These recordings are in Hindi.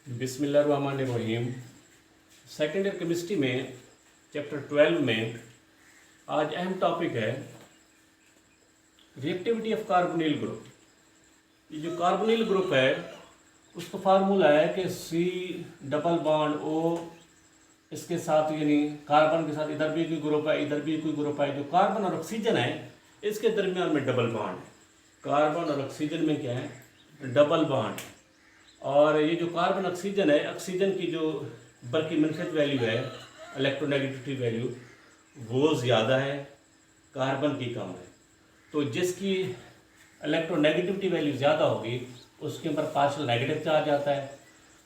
बिस्मिल्लाहिर्रहमानिर्रहीम। सेकेंड ईयर केमिस्ट्री में चैप्टर 12 में आज अहम टॉपिक है रिएक्टिविटी ऑफ कार्बोनिल ग्रुप। ये जो कार्बोनिल ग्रुप है उसका फार्मूला है कि सी डबल बॉन्ड ओ, इसके साथ यानी कार्बन के साथ इधर भी कोई ग्रुप है इधर भी कोई ग्रुप है। जो कार्बन और ऑक्सीजन है इसके दरमियान में डबल बॉन्ड है। कार्बन और ऑक्सीजन में क्या है, डबल बॉन्ड। और ये जो कार्बन ऑक्सीजन है, ऑक्सीजन की जो बल्कि मनफियत वैल्यू है, इलेक्ट्रोनेगेटिविटी वैल्यू, वो ज़्यादा है, कार्बन की कम है। तो जिसकी इलेक्ट्रोनेगेटिविटी वैल्यू ज़्यादा होगी उसके ऊपर पार्शियल नेगेटिव चार्ज आता है।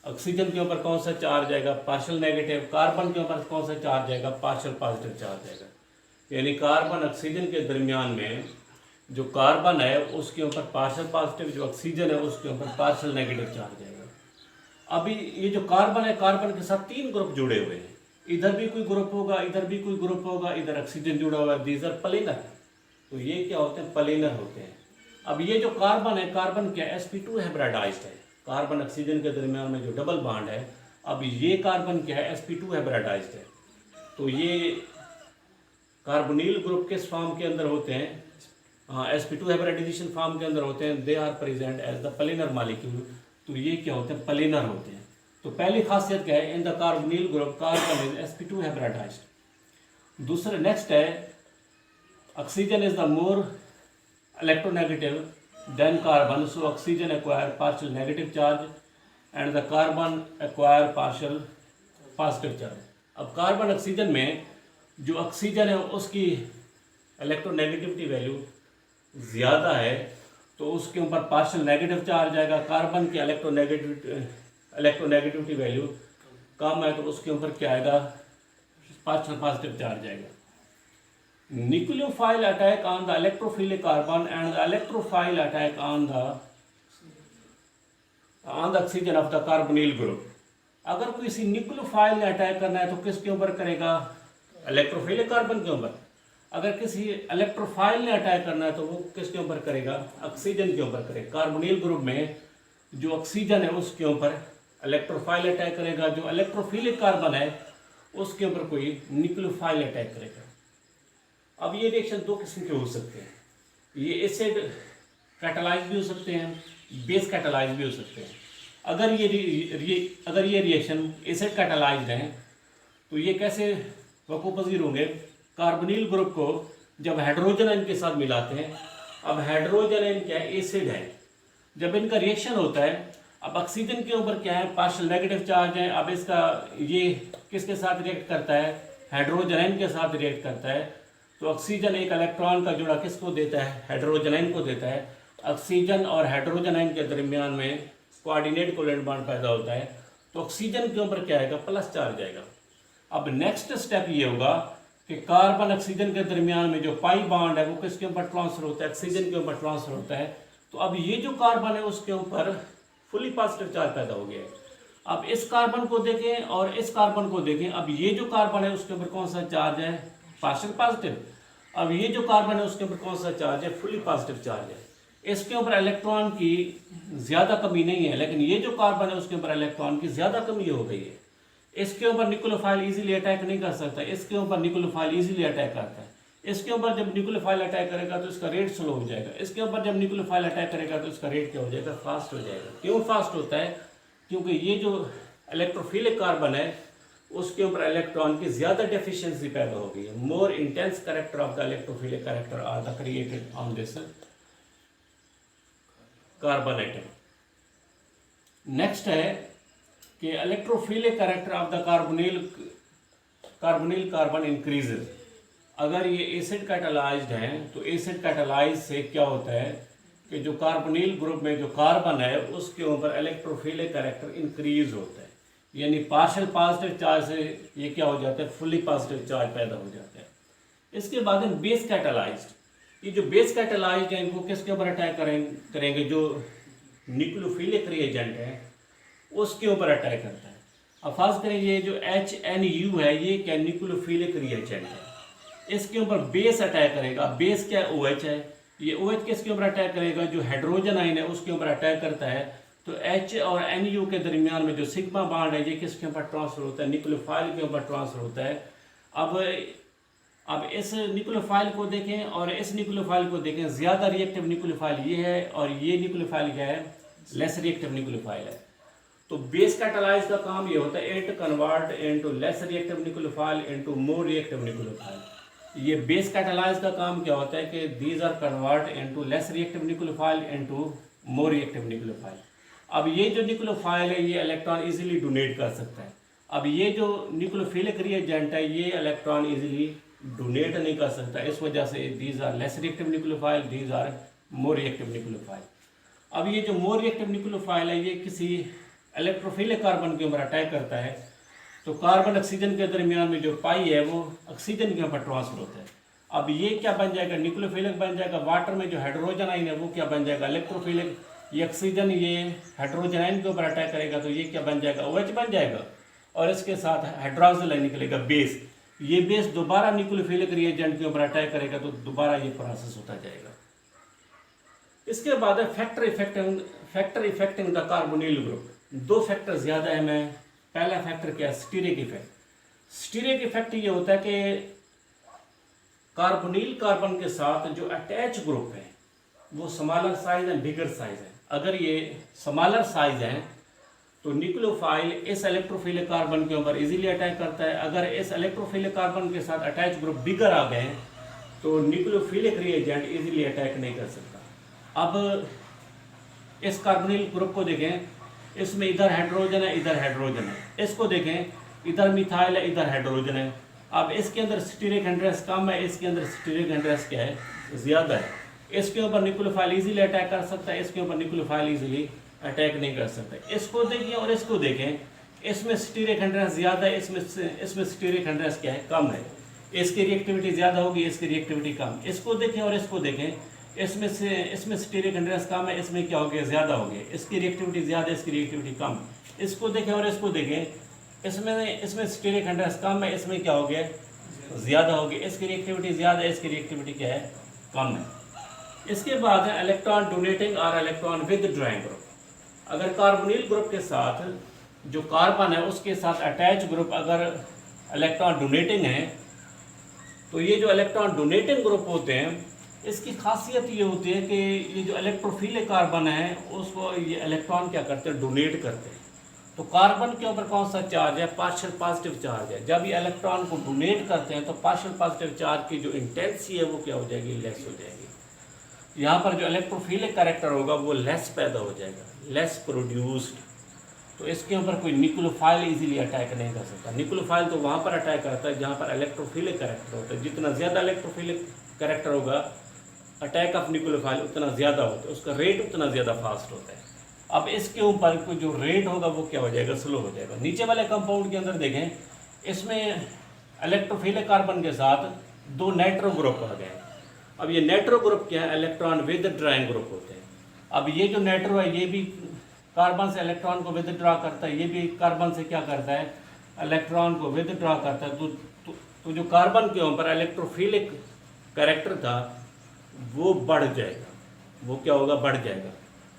ऑक्सीजन के ऊपर कौन सा चार्ज आएगा, पार्शियल नेगेटिव। कार्बन के ऊपर कौन सा चार्ज आएगा, पार्शियल पॉजिटिव चार्ज आएगा। यानी कार्बन ऑक्सीजन के दरमियान में जो कार्बन है उसके ऊपर पार्शियल पॉजिटिव, जो ऑक्सीजन है उसके ऊपर पार्शियल नेगेटिव चार्ज आएगा। अभी ये जो कार्बन है, कार्बन के साथ 3 ग्रुप जुड़े हुए हैं। इधर भी कोई ग्रुप होगा, इधर भी कोई ग्रुप होगा, इधर ऑक्सीजन जुड़ा हुआ है। These are planar. तो ये क्या होते हैं, प्लेनर होते हैं। अब ये जो कार्बन है, कार्बन क्या sp2 हाइब्रिडाइज्ड है। कार्बन ऑक्सीजन के दरमियान में जो डबल बॉन्ड है, अब ये कार्बन क्या है, sp2 हाइब्रिडाइज्ड है। तो ये कार्बोनिल ग्रुप किस फॉर्म के अंदर होते हैं, sp2 हाइब्रिडाइजेशन फॉर्म के अंदर होते हैं। They are present as the planar molecule. तो ये क्या होते हैं, प्लेनर होते हैं। तो पहली खासियत क्या है, in the carbonyl group carbon is sp2 hybridised. दूसरा नेक्स्ट है, oxygen is the more electronegative than carbon, so oxygen acquire partial negative charge and the carbon acquire partial positive charge. अब कार्बन ऑक्सीजन में जो ऑक्सीजन है उसकी इलेक्ट्रोनेगेटिविटी वैल्यू ज़्यादा है तो उसके ऊपर पार्शियल नेगेटिव चार्ज आएगा। कार्बन की इलेक्ट्रोनेगेटिविटी वैल्यू कम है तो उसके ऊपर क्या आएगा, पार्शियल पॉजिटिव चार्ज आएगा। Nucleophile attack on the electrophilic carbon and the electrophile attack on the oxygen of the carbonyl group. अगर किसी न्यूक्लियोफाइल ने अटैक करना है तो किसके ऊपर करेगा, इलेक्ट्रोफिलिक कार्बन के ऊपर। अगर किसी इलेक्ट्रोफाइल ने अटैक करना है तो वो किसके ऊपर करेगा, ऑक्सीजन के ऊपर करेगा। कार्बोनिल ग्रुप में जो ऑक्सीजन है उसके ऊपर इलेक्ट्रोफाइल अटैक करेगा, जो इलेक्ट्रोफिलिक कार्बन है उसके ऊपर कोई न्यूक्लियोफाइल अटैक करेगा। अब ये रिएक्शन 2 किस्म के हो सकते हैं। ये एसिड कैटालाइज भी हो सकते हैं, बेस कैटालाइज भी हो सकते हैं। अगर ये रिएक्शन एसिड कैटालाइज्ड हैं तो ये कैसे वक़ू पज़ीर होंगे, कार्बोनिल ग्रुप को जब हाइड्रोजन आयन के साथ मिलाते हैं। अब हाइड्रोजन आयन क्या है, एसिड है। जब इनका रिएक्शन होता है, अब ऑक्सीजन के ऊपर क्या है, पार्शियल नेगेटिव चार्ज है। अब इसका ये किसके साथ रिएक्ट करता है, हाइड्रोजन आयन के साथ रिएक्ट करता है। तो ऑक्सीजन एक इलेक्ट्रॉन का जुड़ा किसको देता है, हाइड्रोजन आयन को देता है। ऑक्सीजन और हाइड्रोजन आयन के दरमियान में कोऑर्डिनेट कोवेलेंट बॉन्ड पैदा होता है तो ऑक्सीजन के ऊपर क्या आएगा, प्लस चार्ज आएगा। अब नेक्स्ट स्टेप ये होगा कि कार्बन ऑक्सीजन के दरमियान में जो पाई बॉन्ड है वो किसके ऊपर ट्रांसफर होता है, ऑक्सीजन के ऊपर ट्रांसफर होता है। तो अब ये जो कार्बन है उसके ऊपर फुली पॉजिटिव चार्ज पैदा हो गया है। अब इस कार्बन को देखें और इस कार्बन को देखें। अब ये जो कार्बन है उसके ऊपर कौन सा चार्ज है, पार्शियल पॉजिटिव। अब ये जो कार्बन है उसके ऊपर कौन सा चार्ज है, फुली पॉजिटिव चार्ज है। इसके ऊपर इलेक्ट्रॉन की ज़्यादा कमी नहीं है, लेकिन ये जो कार्बन है उसके ऊपर इलेक्ट्रॉन की ज़्यादा कमी हो गई है। इसके ऊपर न्यूक्लियोफाइल इजीली अटैक नहीं कर सकता, इसके ऊपर न्यूक्लियोफाइल इजीली अटैक करता है। इसके ऊपर जब न्यूक्लियोफाइल अटैक करेगा तो इसका रेट स्लो हो जाएगा। इसके ऊपर जब न्यूक्लियोफाइल अटैक करेगा तो इसका रेट क्या हो जाएगा, फास्ट हो जाएगा। क्यों फास्ट होता है, क्योंकि ये जो इलेक्ट्रोफिलिक कार्बन है उसके ऊपर इलेक्ट्रॉन की ज़्यादा डेफिशिएंसी पैदा हो गई है। More intense character of the electrophilic character are the created on this carbon atom. Next है कि electrophilic character of the carbonyl carbon increases. अगर ये एसिड कैटालाइज्ड हैं तो एसिड कैटालाइज से क्या होता है कि जो कार्बोनिल ग्रुप में जो कार्बन है उसके ऊपर इलेक्ट्रोफिलिक कैरेक्टर इंक्रीज होता है। यानी पार्शियल पॉजिटिव चार्ज से ये क्या हो जाता है, फुली पॉजिटिव चार्ज पैदा हो जाता है। इसके बाद में बेस कैटालाइज्ड। ये जो बेस कैटालाइज्ड हैं इनको किसके ऊपर अटैक करेंगे, जो न्यूक्लियोफिलिक रिएजेंट है उसके ऊपर अटैक करता है। अब फर्ज करें ये जो HNU है ये क्या न्यूक्लियोफिलिक रिएजेंट है, इसके ऊपर बेस अटैक करेगा। बेस क्या है, OH है। ये OH किसके ऊपर अटैक करेगा, जो हाइड्रोजन आयन है उसके ऊपर अटैक करता है तो H और NU के दरमियान में जो सिग्मा बॉन्ड है ये किसके ऊपर ट्रांसफर होता है, न्यूक्लियोफाइल के ऊपर ट्रांसफर होता है। अब इस न्यूक्लियोफाइल को देखें और इस न्यूक्लियोफाइल को देखें, ज़्यादा रिएक्टिव न्यूक्लियोफाइल ये है और ये न्यूक्लियोफाइल क्या है, लेस रिएक्टिव न्यूक्लियोफाइल है। तो बेस कैटालाइज का काम ये होता है it convert into less reactive nucleophile into more reactive nucleophile. ये बेस कैटालाइज का काम क्या होता है कि these are convert into less reactive nucleophile into more reactive nucleophile. अब ये जो न्यूक्लियोफाइल है ये इलेक्ट्रॉन इजीली डोनेट कर सकता है। अब ये जो न्यूक्लियोफिलिक रिएजेंट है ये इलेक्ट्रॉन इजीली डोनेट नहीं कर सकता, इस वजह से these are less reactive nucleophile, these are more reactive nucleophile. अब ये जो मोर रिएक्टिव न्यूक्लियोफाइल है ये किसी इलेक्ट्रोफिलिक कार्बन के ऊपर अटैक करता है, तो कार्बन ऑक्सीजन के दरमियान में जो पाई है वो ऑक्सीजन के ऊपर ट्रांसफर होता है। अब ये क्या बन जाएगा, न्यूक्लियोफिलिक बन जाएगा। वाटर में जो हाइड्रोजन आयन है वो क्या बन जाएगा, इलेक्ट्रोफिलिक। ये ऑक्सीजन ये हाइड्रोजन आयन के ऊपर अटैक करेगा तो ये क्या बन जाएगा, OH बन जाएगा और इसके साथ हाइड्रोक्सिल आयन निकलेगा बेस। ये बेस दोबारा न्यूक्लियोफिलिक रिएजेंट के ऊपर अटैक करेगा तो दोबारा ये प्रोसेस होता जाएगा। इसके बाद है factor affecting the carbonyl group. दो फैक्टर ज़्यादा है। मैं पहला फैक्टर क्या है, स्टीरिक इफेक्ट। स्टीरिक इफेक्ट ये होता है कि कार्बोनिल कार्बन के साथ जो अटैच ग्रुप है वो स्मॉलर साइज है, बिगर साइज है। अगर ये स्मॉलर साइज है तो न्यूक्लियोफाइल इस इलेक्ट्रोफिलिक कार्बन के ऊपर इजीली अटैक करता है। अगर इस इलेक्ट्रोफिलिक कार्बन के साथ अटैच ग्रुप बिगर आ गए तो न्यूक्लियोफिलिक रिएजेंट इजीली अटैक नहीं कर सकता। अब इस कार्बोनिल ग्रुप को देखें, इसमें इधर हाइड्रोजन है, इधर हाइड्रोजन है। इसको देखें, इधर मिथाइल है, इधर हाइड्रोजन है। अब इसके अंदर स्टीरिक एंड्रेस कम है, इसके अंदर स्टीरिक एंड्रेस क्या है, ज़्यादा है। इसके ऊपर न्यूक्लियोफाइल इजीली अटैक कर सकता है, इसके ऊपर न्यूक्लियोफाइल इजीली अटैक नहीं कर सकता। इसको देखिए और इसको देखें, इसमें स्टीरिक एंड्रेस ज़्यादा है, इसमें स्टीरिक एंड्रेस क्या है, कम है। इसकी रिएक्टिविटी ज़्यादा होगी, इसकी रिएक्टिविटी कम। इसको देखें और इसको देखें, इसमें स्टीरिक एंड्रेस कम है, इसमें क्या हो गया, ज़्यादा हो गया। इसकी रिएक्टिविटी ज़्यादा है, इसकी रिएक्टिविटी कम। इसको देखें और इसको देखें, इसमें स्टीरिक एंड्रेस कम है, इसमें क्या हो गया, ज़्यादा हो गया। इसकी रिएक्टिविटी ज़्यादा है, इसकी रिएक्टिविटी क्या है, कम है। इसके बाद है इलेक्ट्रॉन डोनेटिंग और इलेक्ट्रॉन विदड्रॉइंग ग्रुप। अगर कार्बोनिल ग्रुप के साथ जो कार्बन है उसके साथ अटैच ग्रुप अगर इलेक्ट्रॉन डोनेटिंग है तो ये जो इलेक्ट्रॉन डोनेटिंग ग्रुप होते हैं इसकी खासियत ये होती है कि ये जो इलेक्ट्रोफिलिक कार्बन है उसको ये इलेक्ट्रॉन क्या करते हैं, डोनेट करते हैं। तो कार्बन के ऊपर कौन सा चार्ज है, पार्शियल पॉजिटिव चार्ज है। जब ये इलेक्ट्रॉन को डोनेट करते हैं तो पार्शियल पॉजिटिव चार्ज की जो इंटेंसिटी है वो क्या हो जाएगी, लेस हो जाएगी। यहाँ पर जो इलेक्ट्रोफिलिक कैरेक्टर होगा वो लेस पैदा हो जाएगा, लेस प्रोड्यूस्ड। तो इसके ऊपर कोई न्यूक्लियोफाइल इजीली अटैक नहीं कर सकता। न्यूक्लियोफाइल तो वहाँ पर अटैक करता है जहाँ पर इलेक्ट्रोफिलिक कैरेक्टर होता है। जितना ज़्यादा इलेक्ट्रोफिलिक कैरेक्टर होगा अटैक ऑफ न्यूक्लियोफाइल उतना ज़्यादा होता है, उसका रेट उतना ज़्यादा फास्ट होता है। अब इसके ऊपर कोई जो रेट होगा वो क्या हो जाएगा, स्लो हो जाएगा। नीचे वाले कंपाउंड के अंदर देखें, इसमें इलेक्ट्रोफिलिक कार्बन के साथ दो नाइट्रो ग्रुप आ गए। अब ये नाइट्रो ग्रुप क्या है, इलेक्ट्रॉन विदड्रॉइंग ग्रुप होते हैं। अब ये जो नाइट्रो है ये भी कार्बन से इलेक्ट्रॉन को विदड्रॉ करता है, ये भी कार्बन से क्या करता है, इलेक्ट्रॉन को विदड्रॉ करता है। तो जो कार्बन के ऊपर इलेक्ट्रोफिलिक कैरेक्टर था वो बढ़ जाएगा, वो क्या होगा, बढ़ जाएगा।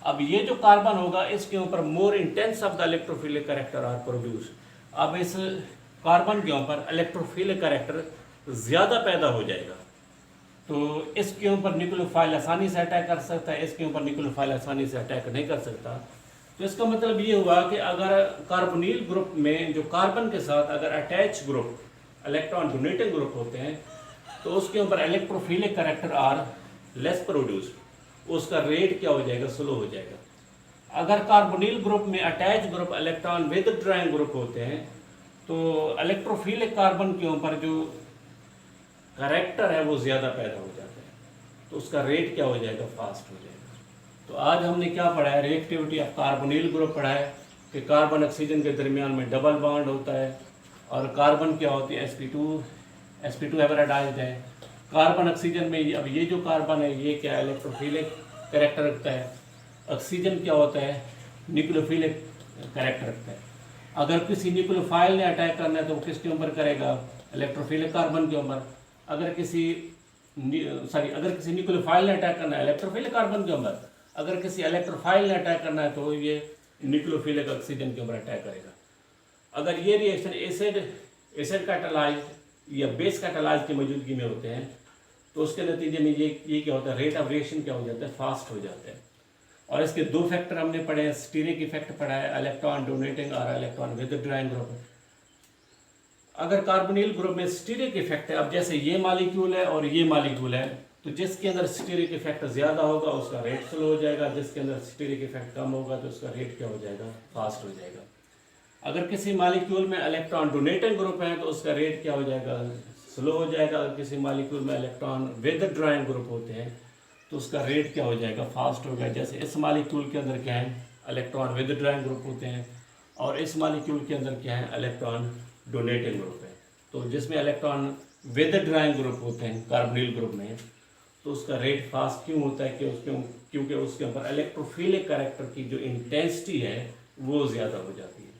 अब ये जो कार्बन होगा इसके ऊपर more intense of the electrophilic character are produce. अब इस कार्बन के ऊपर इलेक्ट्रोफिलिक कैरेक्टर ज़्यादा पैदा हो जाएगा तो इसके ऊपर न्यूक्लियोफाइल आसानी से अटैक कर सकता है, इसके ऊपर न्यूक्लियोफाइल आसानी से अटैक नहीं कर सकता। तो इसका मतलब ये हुआ कि अगर कार्बोनिल ग्रुप में जो कार्बन के साथ अगर attach group electron donating group होते हैं तो उसके ऊपर electrophilic character are less produce, उसका रेट क्या हो जाएगा, स्लो हो जाएगा। अगर कार्बोनिल ग्रुप में attach group electron withdrawing group होते हैं तो इलेक्ट्रोफिलिक कार्बन के ऊपर जो कैरेक्टर है वो ज़्यादा पैदा हो जाता है तो उसका रेट क्या हो जाएगा, फास्ट हो जाएगा। तो आज हमने क्या पढ़ा है, रिएक्टिविटी ऑफ कार्बोनिल ग्रुप पढ़ा है कि कार्बन ऑक्सीजन के दरमियान में डबल बॉन्ड होता है और कार्बन क्या होती है, sp2 एवराडाइज्ड है। कार्बन ऑक्सीजन में अब ये जो कार्बन है ये क्या है, इलेक्ट्रोफिलिक कैरेक्टर रखता है। ऑक्सीजन क्या होता है, न्यूक्लियोफिलिक कैरेक्टर रखता है। अगर किसी न्यूक्लियोफाइल ने अटैक करना है तो वो किसके ऊपर करेगा, इलेक्ट्रोफिलिक कार्बन के ऊपर। अगर किसी न्यूक्लियोफाइल ने अटैक करना है इलेक्ट्रोफिलिक कार्बन के ऊपर। अगर किसी इलेक्ट्रोफाइल ने अटैक करना है तो ये न्यूक्लियोफिलिक ऑक्सीजन के ऊपर अटैक करेगा। अगर ये रिएक्शन एसिड कैटालाइज या बेस कैटालाइज की मौजूदगी में होते हैं तो उसके नतीजे में ये क्या होता है, रेट ऑफ रिएक्शन क्या हो जाता है, फास्ट हो जाता है। और इसके दो फैक्टर हमने पढ़े हैं, स्टीरिक इफेक्ट पढ़ा है, इलेक्ट्रॉन डोनेटिंग और इलेक्ट्रॉन विथड्रॉइंग ग्रुप। अगर कार्बोनिल ग्रुप में स्टीरिक इफेक्ट है, अब जैसे ये मॉलिक्यूल है और ये मॉलिक्यूल है, तो जिसके अंदर स्टीरिक इफेक्ट ज़्यादा होगा उसका रेट स्लो हो जाएगा, जिसके अंदर स्टीरिक इफेक्ट कम होगा तो उसका रेट क्या हो जाएगा, फास्ट हो जाएगा। अगर किसी मॉलिक्यूल में इलेक्ट्रॉन डोनेटिंग ग्रुप है तो उसका रेट क्या हो जाएगा, स्लो हो जाएगा। अगर किसी मॉलिक्यूल में इलेक्ट्रॉन विथड्रॉइंग ग्रुप होते हैं तो उसका रेट क्या हो जाएगा, फास्ट होगा। जैसे इस मॉलिक्यूल के अंदर क्या है, इलेक्ट्रॉन विथड्रॉइंग ग्रुप होते हैं और इस मॉलिक्यूल के अंदर क्या है, इलेक्ट्रॉन डोनेटिंग ग्रुप है। तो जिसमें इलेक्ट्रॉन विथड्रॉइंग ग्रुप होते हैं कार्बोनिल ग्रुप में, तो उसका रेट फास्ट क्यों होता है क्योंकि उसके ऊपर इलेक्ट्रोफिलिक कैरेक्टर की जो इंटेंसिटी है वो ज़्यादा हो जाती है।